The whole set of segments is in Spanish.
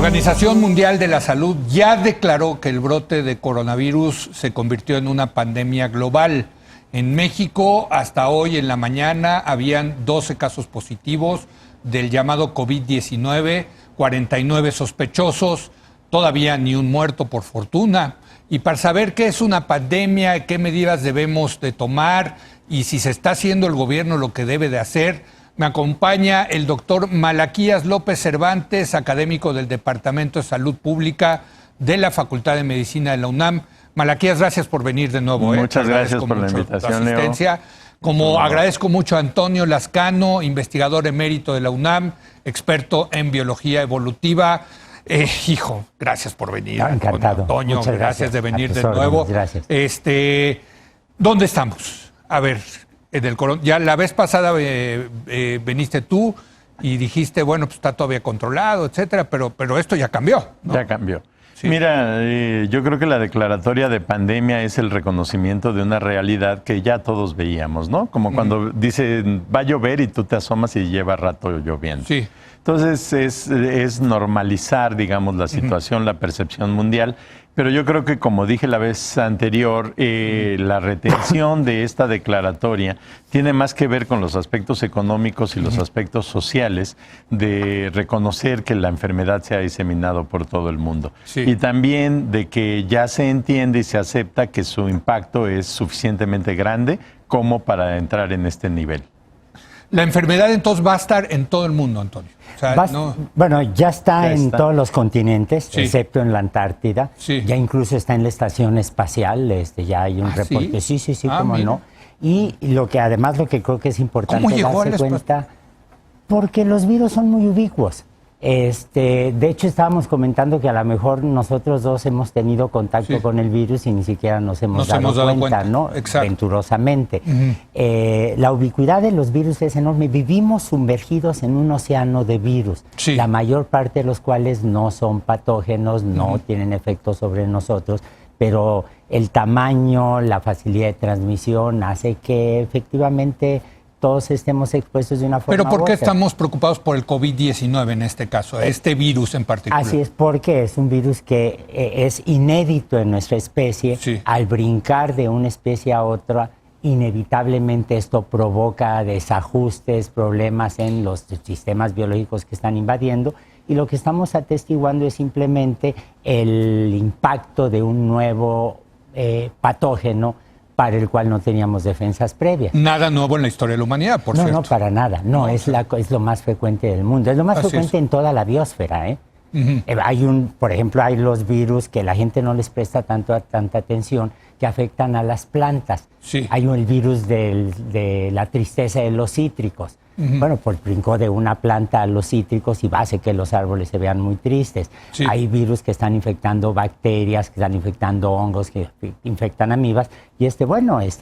Organización Mundial de la Salud ya declaró que el brote de coronavirus se convirtió en una pandemia global. En México, hasta hoy en la mañana, habían 12 casos positivos del llamado COVID-19, 49 sospechosos, todavía ni un muerto por fortuna. Y para saber qué es una pandemia, qué medidas debemos de tomar y si se está haciendo el gobierno lo que debe de hacer, me acompaña el doctor Malaquías López Cervantes, académico del Departamento de Salud Pública de la Facultad de Medicina de la UNAM. Malaquías, gracias por venir de nuevo. Muchas gracias por la invitación, Leo. Como agradezco mucho a Antonio Lascano, investigador emérito de la UNAM, experto en biología evolutiva. Gracias por venir. Encantado. Antonio, muchas gracias de venir de nuevo. Gracias. ¿Dónde estamos? A ver, ya la vez pasada viniste tú y dijiste, bueno, pues está todavía controlado, etcétera, pero esto ya cambió, ¿no? Ya cambió. Sí. Mira, yo creo que la declaratoria de pandemia es el reconocimiento de una realidad que ya todos veíamos, ¿no? Como cuando dicen, va a llover y tú te asomas y lleva rato lloviendo. Sí. Entonces es normalizar, digamos, la situación, la percepción mundial. Pero yo creo que, como dije la vez anterior, la retención de esta declaratoria tiene más que ver con los aspectos económicos y los aspectos sociales de reconocer que la enfermedad se ha diseminado por todo el mundo. Sí. Y también de que ya se entiende y se acepta que su impacto es suficientemente grande como para entrar en este nivel. La enfermedad entonces va a estar en todo el mundo, Antonio. O sea, Bueno, ya está en todos los continentes, sí, excepto en la Antártida. Sí. Ya incluso está en la estación espacial, ya hay un reporte. ¿sí? Sí, cómo no. Y lo que creo que es importante darse cuenta, porque los virus son muy ubicuos. De hecho, estábamos comentando que a lo mejor nosotros dos hemos tenido contacto con el virus y ni siquiera nos hemos dado cuenta, ¿no? Exacto. Venturosamente. La ubicuidad de los virus es enorme. Vivimos sumergidos en un océano de virus, sí, la mayor parte de los cuales no son patógenos, no tienen efectos sobre nosotros, pero el tamaño, la facilidad de transmisión hace que efectivamente todos estemos expuestos de una forma. ¿Pero por qué u otra. estamos preocupados por el COVID-19 en este caso, este virus en particular? Así es, porque es un virus que es inédito en nuestra especie. Sí. Al brincar de una especie a otra, inevitablemente esto provoca desajustes, problemas en los sistemas biológicos que están invadiendo, y lo que estamos atestiguando es simplemente el impacto de un nuevo patógeno para el cual no teníamos defensas previas. Nada nuevo en la historia de la humanidad, por cierto. No, para nada. No, es lo más frecuente del mundo. Es lo más frecuente en toda la biosfera, por ejemplo, hay los virus que la gente no les presta tanta atención, que afectan a las plantas. Sí. Hay el virus de la tristeza de los cítricos. Bueno, pues brincó de una planta a los cítricos y hace que los árboles se vean muy tristes. Sí. Hay virus que están infectando bacterias, que están infectando hongos, que infectan amibas. Y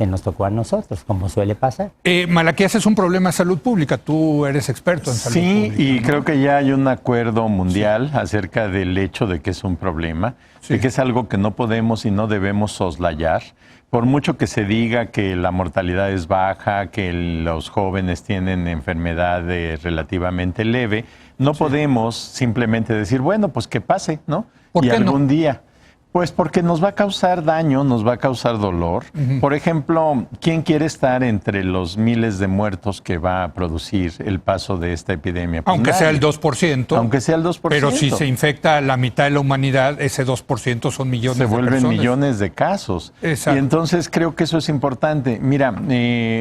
nos tocó a nosotros, como suele pasar. Malaquías, es un problema de salud pública. Tú eres experto en salud pública. Sí, y creo que ya hay un acuerdo mundial acerca del hecho de que es un problema, de que es algo que no podemos y no debemos soslayar. Por mucho que se diga que la mortalidad es baja, que los jóvenes tienen enfermedad relativamente leve, no podemos simplemente decir, bueno, pues que pase, ¿no? ¿Por qué algún día. Pues porque nos va a causar daño, nos va a causar dolor. Por ejemplo, ¿quién quiere estar entre los miles de muertos que va a producir el paso de esta epidemia? Pues aunque sea el 2%. Aunque sea el 2%. Pero si se infecta la mitad de la humanidad, ese 2% son millones de personas. Se vuelven millones de casos. Exacto. Y entonces creo que eso es importante. Mira,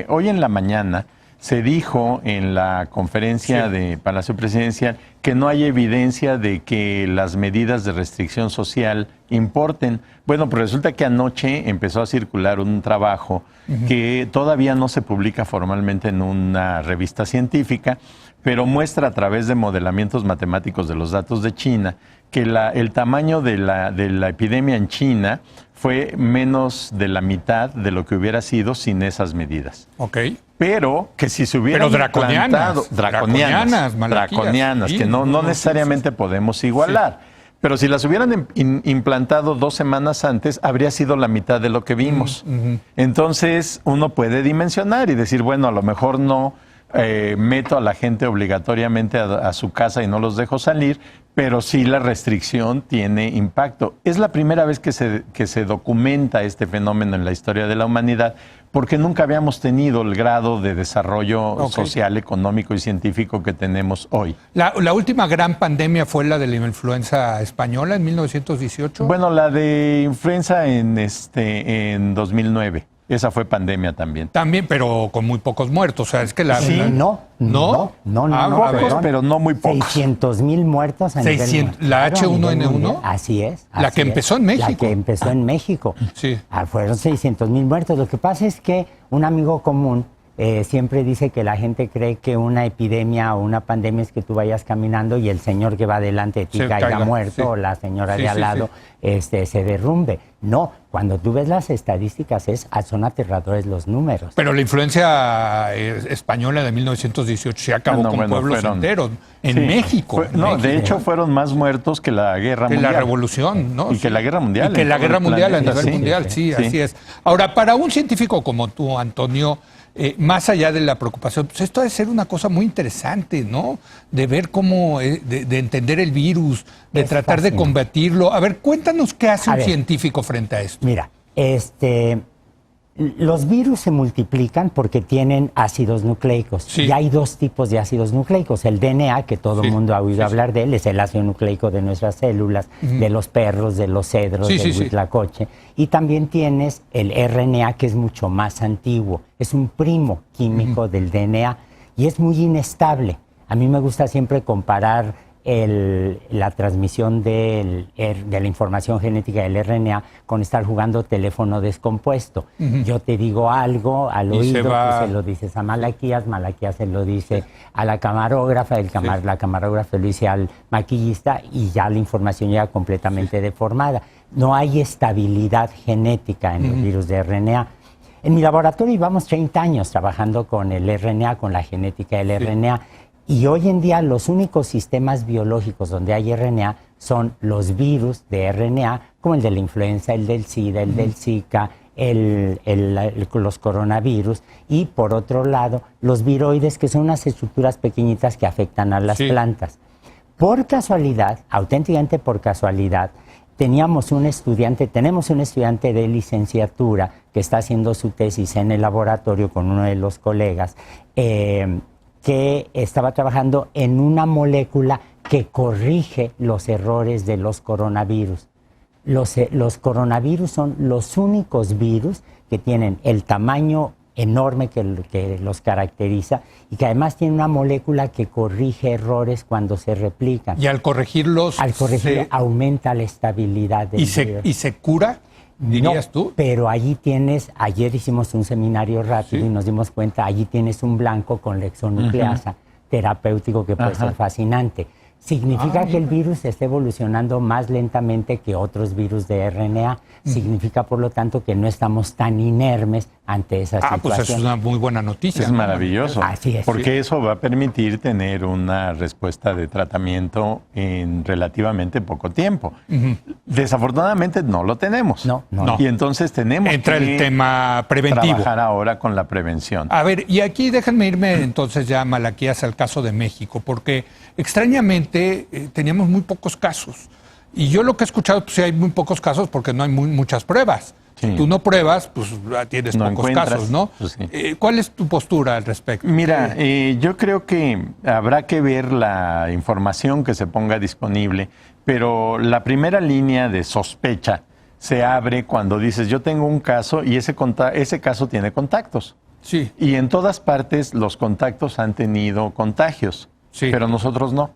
hoy en la mañana se dijo en la conferencia de Palacio Presidencial que no hay evidencia de que las medidas de restricción social importen. Bueno, pues resulta que anoche empezó a circular un trabajo que todavía no se publica formalmente en una revista científica, pero muestra a través de modelamientos matemáticos de los datos de China que el tamaño de la epidemia en China fue menos de la mitad de lo que hubiera sido sin esas medidas. Ok. Pero que si se hubieran draconianas, que no necesariamente podemos igualar. Sí. Pero si las hubieran implantado 2 semanas antes, habría sido la mitad de lo que vimos. Entonces, uno puede dimensionar y decir, bueno, a lo mejor no meto a la gente obligatoriamente a su casa y no los dejo salir, pero sí la restricción tiene impacto. Es la primera vez que se documenta este fenómeno en la historia de la humanidad, porque nunca habíamos tenido el grado de desarrollo social, económico y científico que tenemos hoy. La última gran pandemia fue la de la influenza española en 1918. Bueno, la de influenza en 2009. Esa fue pandemia también. También, pero con muy pocos muertos. O sea, es que la... Sí. No. Pocos, pero no muy pocos. 600,000 muertos a nivel mundial. ¿La H1N1? Así es. La que empezó en México. La que empezó en México. Sí. Fueron 600,000 muertos. Lo que pasa es que un amigo común siempre dice que la gente cree que una epidemia o una pandemia es que tú vayas caminando y el señor que va delante de ti caiga muerto o la señora de al lado se derrumbe. No, cuando tú ves las estadísticas son aterradores los números. Pero la influencia española de 1918 se acabó con pueblos enteros. En México. De hecho fueron más muertos que la guerra mundial. Que la revolución, ¿no? Y que la guerra mundial. Y que la guerra mundial a nivel mundial, sí, así es. Ahora, para un científico como tú, Antonio, más allá de la preocupación, pues esto debe ser una cosa muy interesante, ¿no? De ver cómo, de entender el virus, de tratar de combatirlo. A ver, cuéntanos qué hace un científico frente a esto. Mira, los virus se multiplican porque tienen ácidos nucleicos. Sí. Y hay dos tipos de ácidos nucleicos. El DNA, que todo el mundo ha oído hablar de él, es el ácido nucleico de nuestras células, de los perros, de los cedros, del huitlacoche. Y también tienes el RNA, que es mucho más antiguo. Es un primo químico del DNA y es muy inestable. A mí me gusta siempre comparar la transmisión de la información genética del RNA con estar jugando teléfono descompuesto. Yo te digo algo al oído, tú se lo dices a Malaquías se lo dice a la camarógrafa, la camarógrafa lo dice al maquillista y ya la información llega completamente deformada. No hay estabilidad genética en los virus de RNA. En mi laboratorio llevamos 30 años trabajando con el RNA, con la genética del RNA. Y hoy en día los únicos sistemas biológicos donde hay RNA son los virus de RNA, como el de la influenza, el del SIDA, el del Zika, los coronavirus, y por otro lado los viroides, que son unas estructuras pequeñitas que afectan a las plantas. Por casualidad, auténticamente por casualidad, tenemos un estudiante de licenciatura que está haciendo su tesis en el laboratorio con uno de los colegas, que estaba trabajando en una molécula que corrige los errores de los coronavirus. Los coronavirus son los únicos virus que tienen el tamaño enorme que los caracteriza y que además tiene una molécula que corrige errores cuando se replican. Y al corregirlos... aumenta la estabilidad del virus. ¿Y se cura? ¿Dirías tú? Pero allí ayer hicimos un seminario rápido y nos dimos cuenta, allí tienes un blanco con lexonucleasa terapéutico que puede ser fascinante. Significa que el virus está evolucionando más lentamente que otros virus de RNA. Significa, por lo tanto, que no estamos tan inermes ante esa situación. Pues eso es una muy buena noticia. Es maravilloso. Así es. Porque eso va a permitir tener una respuesta de tratamiento en relativamente poco tiempo. Desafortunadamente no lo tenemos. No. Y entonces tenemos que el tema preventivo. Trabajar ahora con la prevención. A ver, y aquí déjenme irme entonces ya, Malaquías, al caso de México, porque extrañamente teníamos muy pocos casos. Y yo lo que he escuchado, pues sí hay muy pocos casos porque no hay muchas pruebas. Si tú no pruebas, pues tienes pocos casos, ¿no? Pues sí. ¿Cuál es tu postura al respecto? Mira, yo creo que habrá que ver la información que se ponga disponible, pero la primera línea de sospecha se abre cuando dices, yo tengo un caso y ese caso tiene contactos. Sí. Y en todas partes los contactos han tenido contagios, pero nosotros no.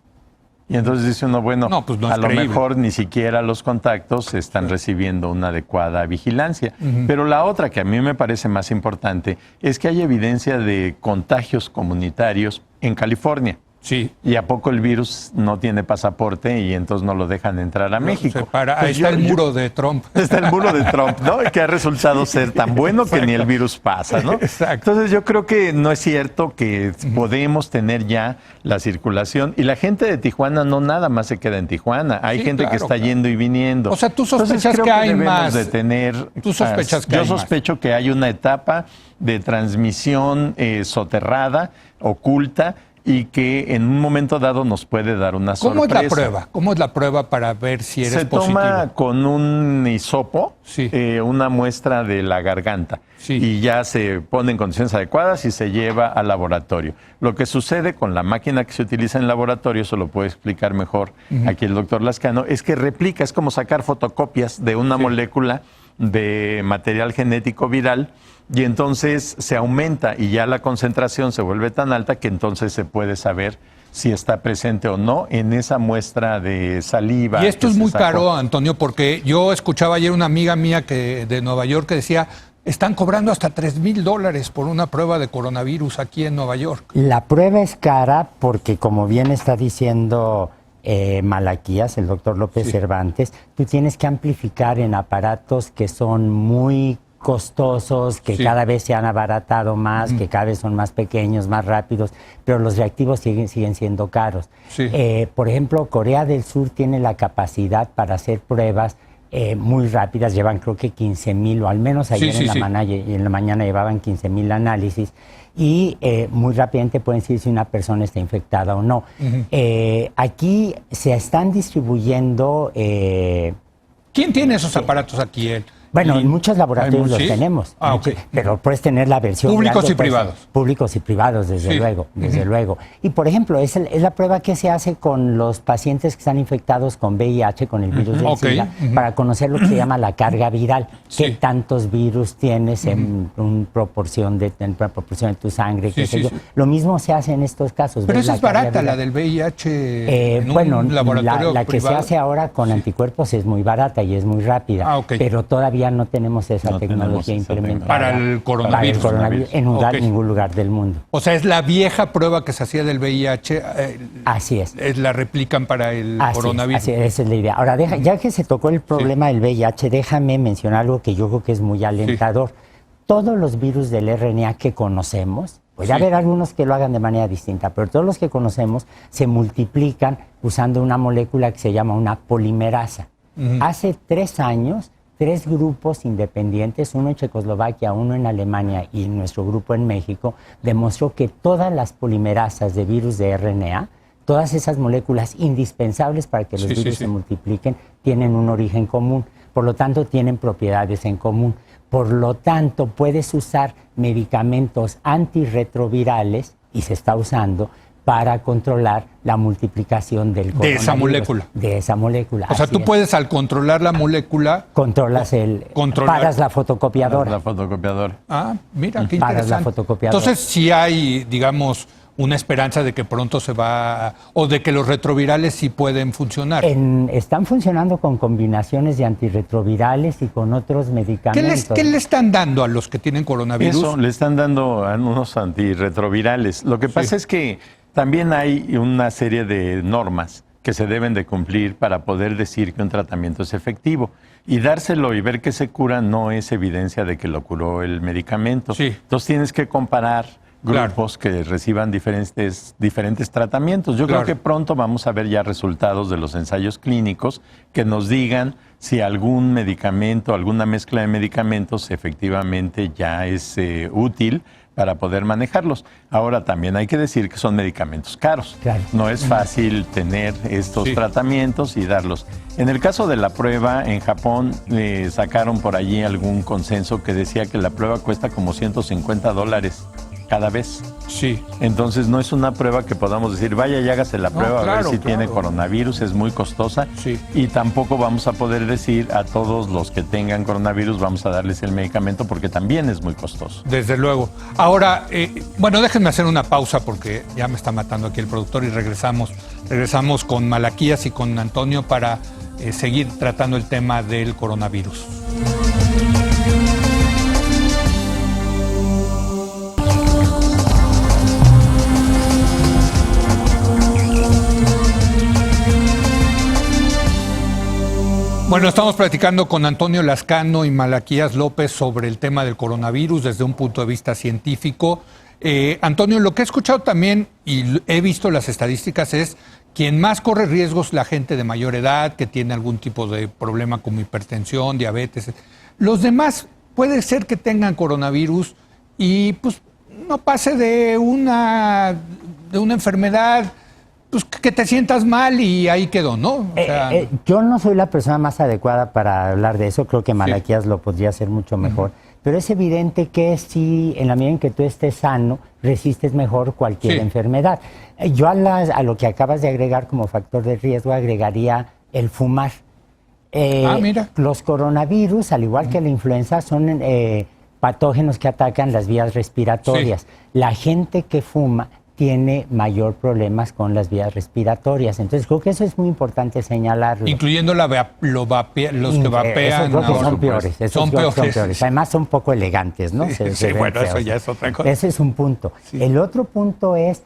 Y entonces dice uno, bueno, pues no a lo creíble. mejor ni siquiera los contactos están recibiendo una adecuada vigilancia. Pero la otra que a mí me parece más importante es que hay evidencia de contagios comunitarios en California. Sí. ¿Y a poco el virus no tiene pasaporte y entonces no lo dejan entrar a México? Ahí está el muro de Trump. Está el muro de Trump, ¿no? Que ha resultado ser tan bueno que ni el virus pasa, ¿no? Exacto. Entonces yo creo que no es cierto que podemos tener ya la circulación. Y la gente de Tijuana no nada más se queda en Tijuana. Hay gente que está yendo y viniendo. O sea, tú Entonces, sospechas creo que hay debemos más. de tener, Tú sospechas que yo hay más. sospecho que hay una etapa de transmisión soterrada, oculta, y que en un momento dado nos puede dar una sorpresa. ¿Cómo es la prueba? ¿Cómo es la prueba para ver si eres positivo? Se toma con un hisopo, Sí. una muestra de la garganta, Sí. y ya se pone en condiciones adecuadas y se lleva al laboratorio. Lo que sucede con la máquina que se utiliza en el laboratorio, eso lo puede explicar mejor aquí el doctor Lascano, es que replica, es como sacar fotocopias de una molécula de material genético viral, y entonces se aumenta y ya la concentración se vuelve tan alta que entonces se puede saber si está presente o no en esa muestra de saliva. Y esto que es se muy sacó. caro, Antonio, porque yo escuchaba ayer una amiga mía de Nueva York que decía, están cobrando hasta $3,000 por una prueba de coronavirus aquí en Nueva York. La prueba es cara porque, como bien está diciendo Malaquías, el doctor López Cervantes, tú tienes que amplificar en aparatos que son muy costosos, que cada vez se han abaratado más, que cada vez son más pequeños, más rápidos, pero los reactivos siguen siendo caros. Sí. Por ejemplo, Corea del Sur tiene la capacidad para hacer pruebas muy rápidas, llevan creo que 15,000, o al menos ayer en la mañana llevaban 15,000 análisis, y muy rápidamente pueden decir si una persona está infectada o no. Aquí se están distribuyendo... ¿Quién tiene esos aparatos aquí? Bueno, en muchos laboratorios los tenemos, pero puedes tener la versión públicos grande, y privados. Públicos y privados, desde luego, desde luego. Y por ejemplo, es la prueba que se hace con los pacientes que están infectados con VIH, con el virus del SIDA, para conocer lo que se llama la carga viral. ¿Qué tantos virus tienes en proporción de tu sangre? Qué sé yo. Lo mismo se hace en estos casos. Pero esa es barata, la del VIH en un laboratorio la que privado. se hace ahora con anticuerpos es muy barata y es muy rápida, pero todavía no tenemos esa tecnología implementada para el coronavirus, en ningún lugar del mundo. O sea, es la vieja prueba que se hacía del VIH. Así es. La replican para el coronavirus. Así es, esa es la idea. Ahora, ya que se tocó el problema del VIH, déjame mencionar algo que yo creo que es muy alentador. Todos los virus del RNA que conocemos, pues ya haber algunos que lo hagan de manera distinta, pero todos los que conocemos se multiplican usando una molécula que se llama una polimerasa. Hace 3 años, 3 grupos independientes, uno en Checoslovaquia, uno en Alemania y nuestro grupo en México, demostró que todas las polimerasas de virus de RNA, todas esas moléculas indispensables para que los virus se multipliquen, tienen un origen común. Por lo tanto, tienen propiedades en común. Por lo tanto, puedes usar medicamentos antirretrovirales, y se está usando, para controlar la multiplicación del coronavirus. De esa molécula. De esa molécula. O sea, tú puedes, al controlar la molécula... Paras la fotocopiadora. La fotocopiadora. Ah, mira, qué Paras interesante. la fotocopiadora. Entonces, sí hay, digamos, una esperanza de que pronto se va... o de que los retrovirales sí pueden funcionar. Están funcionando con combinaciones de antirretrovirales y con otros medicamentos. ¿Qué le están dando a los que tienen coronavirus? Eso, le están dando a unos antirretrovirales. Lo que pasa es que también hay una serie de normas que se deben de cumplir para poder decir que un tratamiento es efectivo. Y dárselo y ver que se cura no es evidencia de que lo curó el medicamento. Entonces tienes que comparar grupos que reciban diferentes tratamientos. Yo creo que pronto vamos a ver ya resultados de los ensayos clínicos que nos digan si algún medicamento, alguna mezcla de medicamentos efectivamente ya es útil para poder manejarlos. Ahora, también hay que decir que son medicamentos caros. No es fácil tener estos tratamientos y darlos. En el caso de la prueba, en Japón sacaron por allí algún consenso que decía que la prueba cuesta como $150 cada vez. Entonces no es una prueba que podamos decir, vaya y hágase la prueba a ver si tiene coronavirus, es muy costosa. Y tampoco vamos a poder decir a todos los que tengan coronavirus, vamos a darles el medicamento porque también es muy costoso. Desde luego. Ahora, bueno, déjenme hacer una pausa porque ya me está matando aquí el productor y regresamos con Malaquías y con Antonio para seguir tratando el tema del coronavirus. Bueno, estamos platicando con Antonio Lascano y Malaquías López sobre el tema del coronavirus desde un punto de vista científico. Antonio, lo que he escuchado también y he visto las estadísticas es quien más corre riesgos la gente de mayor edad, que tiene algún tipo de problema como hipertensión, diabetes. Los demás puede ser que tengan coronavirus y pues no pase de una enfermedad, pues que te sientas mal y ahí quedó, ¿no? O sea, yo no soy la persona más adecuada para hablar de eso, creo que Malaquías lo podría hacer mucho mejor, pero es evidente que si en la medida en que tú estés sano, resistes mejor cualquier enfermedad. Yo a lo que acabas de agregar como factor de riesgo agregaría el fumar. Mira. Los coronavirus, al igual que la influenza, son patógenos que atacan las vías respiratorias. La gente que fuma tiene mayor problemas con las vías respiratorias. Entonces, creo que eso es muy importante señalarlo. Incluyendo los que vapean. Esos creo que son peores. Son peores. Además, son poco elegantes, ¿no? Sí, bueno, eso ya es otra cosa. Ese es un punto. Sí. El otro punto es,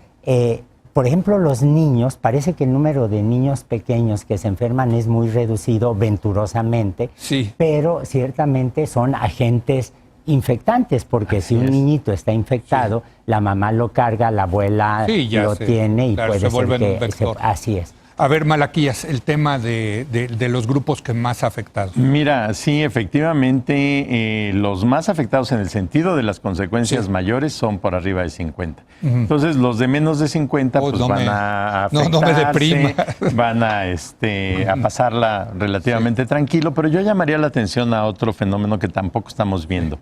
por ejemplo, los niños, parece que el número de niños pequeños que se enferman es muy reducido, venturosamente, pero ciertamente son agentes infectantes, porque si un niñito está infectado, la mamá lo carga, la abuela lo tiene y puede ser que... Así es. A ver, Malaquías, el tema de los grupos que más afectados. Mira, sí, efectivamente, los más afectados en el sentido de las consecuencias mayores son por arriba de 50. Entonces, los de menos de 50 van a afectarse, no me deprima. Van a pasarla relativamente tranquilo, pero yo llamaría la atención a otro fenómeno que tampoco estamos viendo.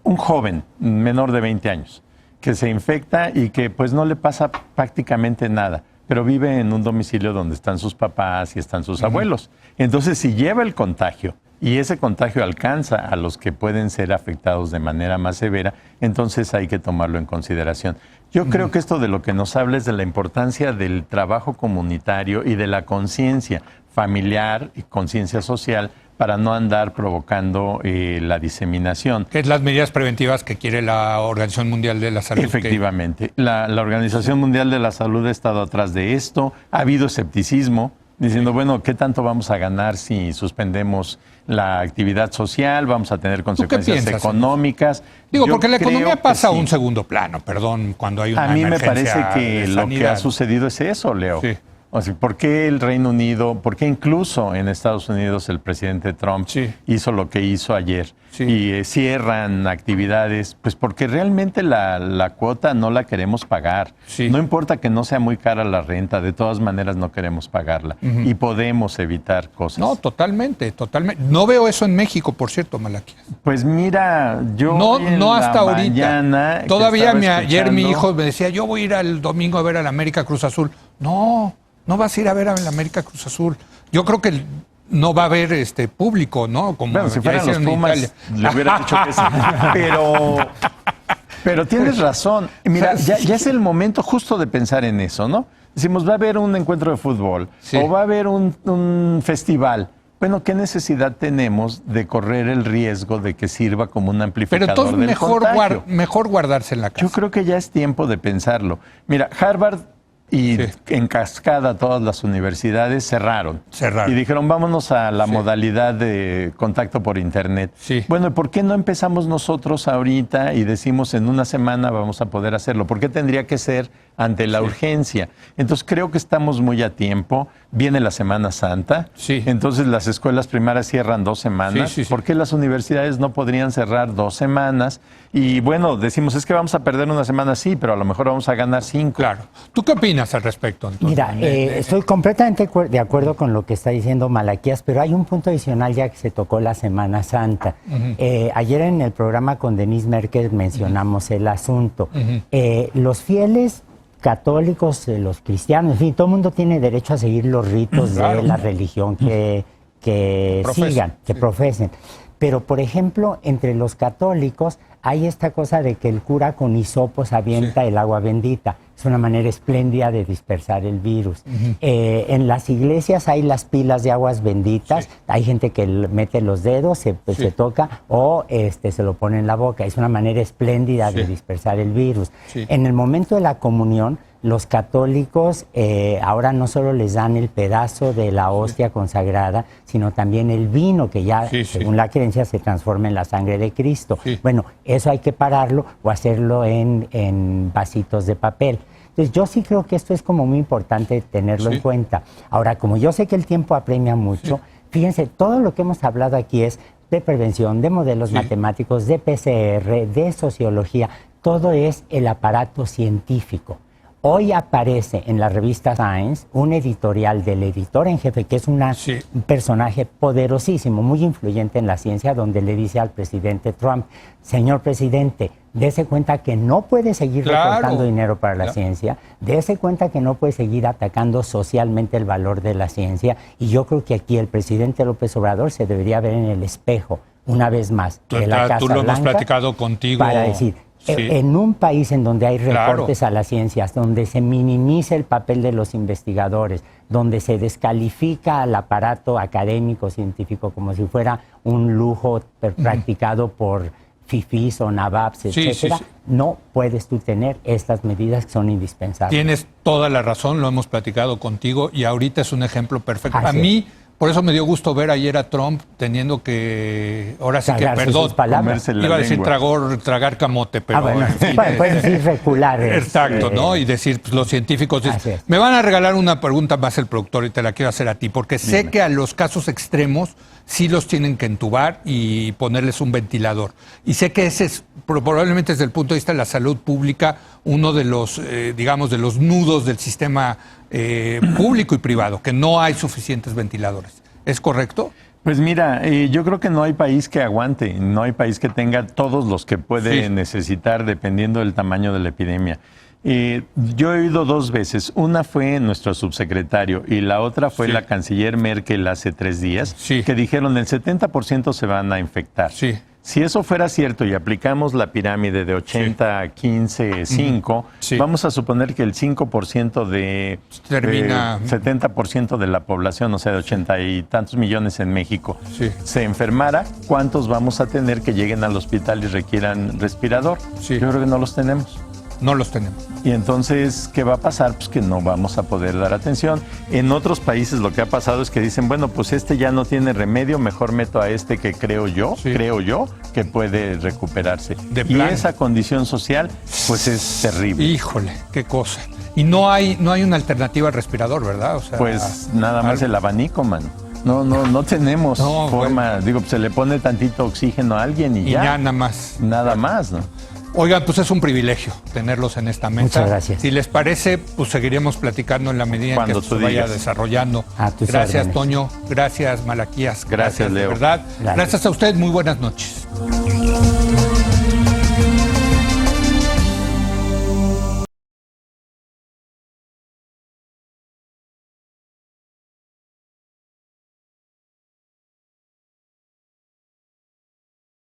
Un joven menor de 20 años que se infecta y que pues no le pasa prácticamente nada, pero vive en un domicilio donde están sus papás y están sus abuelos. Entonces, si lleva el contagio y ese contagio alcanza a los que pueden ser afectados de manera más severa, entonces hay que tomarlo en consideración. Yo creo que esto de lo que nos habla es de la importancia del trabajo comunitario y de la conciencia familiar y conciencia social para no andar provocando la diseminación. ¿Qué es las medidas preventivas que quiere la Organización Mundial de la Salud? Efectivamente. La Organización Mundial de la Salud ha estado atrás de esto. Ha habido escepticismo, diciendo, bueno, ¿qué tanto vamos a ganar si suspendemos la actividad social? ¿Vamos a tener consecuencias económicas? Digo, porque la economía pasa a un segundo plano, perdón, cuando hay una emergencia. A mí me parece que lo que ha sucedido es eso, Leo. Sí. O sea, ¿por qué el Reino Unido, por qué incluso en Estados Unidos el presidente Trump hizo lo que hizo ayer? Y cierran actividades, pues porque realmente la cuota no la queremos pagar. No importa que no sea muy cara la renta, de todas maneras no queremos pagarla. Y podemos evitar cosas. No, totalmente, totalmente. No veo eso en México, por cierto, Malaquías. Pues mira, yo no hasta ahorita. Todavía ayer mi hijo me decía, yo voy a ir al domingo a ver al América Cruz Azul. No vas a ir a ver al América Cruz Azul. Yo creo que no va a haber público, ¿no? Como bueno, si fueran los Pumas, le hubiera dicho que sí. Pero tienes razón. Mira, ya es el momento justo de pensar en eso, ¿no? Decimos, va a haber un encuentro de fútbol o va a haber un festival. Bueno, ¿qué necesidad tenemos de correr el riesgo de que sirva como un amplificador del contagio? Pero entonces mejor guardarse en la casa. Yo creo que ya es tiempo de pensarlo. Mira, Harvard y en cascada todas las universidades cerraron. Y dijeron, vámonos a la modalidad de contacto por internet. Bueno, ¿y por qué no empezamos nosotros ahorita y decimos en una semana vamos a poder hacerlo? ¿Por qué tendría que ser ante la urgencia? Entonces creo que estamos muy a tiempo. Viene la Semana Santa. Entonces las escuelas primarias cierran 2 semanas. ¿Por qué las universidades no podrían cerrar 2 semanas? Y bueno, decimos, es que vamos a perder una semana, sí, pero a lo mejor vamos a ganar 5. Claro. ¿Tú qué opinas al respecto, Antonio? Mira, estoy completamente de acuerdo con lo que está diciendo Malaquías, pero hay un punto adicional ya que se tocó la Semana Santa. Ayer en el programa con Denise Merkel mencionamos el asunto. Los fieles católicos, los cristianos, en fin, todo el mundo tiene derecho a seguir los ritos de la religión que sigan, que profesen. Pero, por ejemplo, entre los católicos hay esta cosa de que el cura con hisopos avienta el agua bendita. Es una manera espléndida de dispersar el virus. En las iglesias hay las pilas de aguas benditas. Hay gente que mete los dedos, se toca o se lo pone en la boca. Es una manera espléndida de dispersar el virus. En el momento de la comunión, los católicos ahora no solo les dan el pedazo de la hostia consagrada, sino también el vino que ya, según la creencia, se transforma en la sangre de Cristo. Bueno, eso hay que pararlo o hacerlo en vasitos de papel. Entonces yo sí creo que esto es como muy importante tenerlo en cuenta. Ahora, como yo sé que el tiempo apremia mucho, fíjense, todo lo que hemos hablado aquí es de prevención, de modelos matemáticos, de PCR, de sociología, todo es el aparato científico. Hoy aparece en la revista Science un editorial del editor en jefe, que es un personaje poderosísimo, muy influyente en la ciencia, donde le dice al presidente Trump: señor presidente, dése cuenta que no puede seguir recortando dinero para la ciencia, dése cuenta que no puede seguir atacando socialmente el valor de la ciencia, y yo creo que aquí el presidente López Obrador se debería ver en el espejo, una vez más, de la Casa Tú lo hemos Blanca, platicado contigo. para decir... En un país en donde hay recortes a las ciencias, donde se minimiza el papel de los investigadores, donde se descalifica al aparato académico, científico, como si fuera un lujo practicado por fifís o nababs, etcétera, no puedes tú tener estas medidas que son indispensables. Tienes toda la razón, lo hemos platicado contigo y ahorita es un ejemplo perfecto. A mí... Por eso me dio gusto ver ayer a Trump teniendo que, ahora sí que, perdón, iba a decir tragar camote, pero... bueno, puedes decir recular. Exacto, ¿no? Y decir, pues, los científicos... Me van a regalar una pregunta más el productor y te la quiero hacer a ti, porque sé que a los casos extremos sí los tienen que entubar y ponerles un ventilador. Y sé que ese es, probablemente desde el punto de vista de la salud pública, uno de los, digamos, de los nudos del sistema público y privado, que no hay suficientes ventiladores. ¿Es correcto? Pues mira, yo creo que no hay país que aguante, no hay país que tenga todos los que puede necesitar dependiendo del tamaño de la epidemia. Yo he oído 2 veces, una fue nuestro subsecretario y la otra fue la canciller Merkel hace 3 días, que dijeron el 70% se van a infectar. Si eso fuera cierto y aplicamos la pirámide de 80, 15, 5, vamos a suponer que el 5% de 70% de la población, o sea, de 80 y tantos millones en México, se enfermara, ¿cuántos vamos a tener que lleguen al hospital y requieran respirador? Yo creo que no los tenemos. No los tenemos. Y entonces, ¿qué va a pasar? Pues que no vamos a poder dar atención. En otros países lo que ha pasado es que dicen, bueno, pues este ya no tiene remedio, mejor meto a este que creo yo, que puede recuperarse. Y esa condición social, pues es terrible. Híjole, qué cosa. Y no hay una alternativa al respirador, ¿verdad? O sea, pues nada más el abanico, mano. No tenemos forma, digo, se le pone tantito oxígeno a alguien y ya. Nada más. Nada más, ¿no? Oigan, pues es un privilegio tenerlos en esta mesa. Muchas gracias. Si les parece, pues seguiremos platicando en la medida en que esto se vaya desarrollando. Gracias, órdenes. Toño. Gracias, Malaquías. Gracias, Leo. De verdad. Gracias a usted. Muy buenas noches.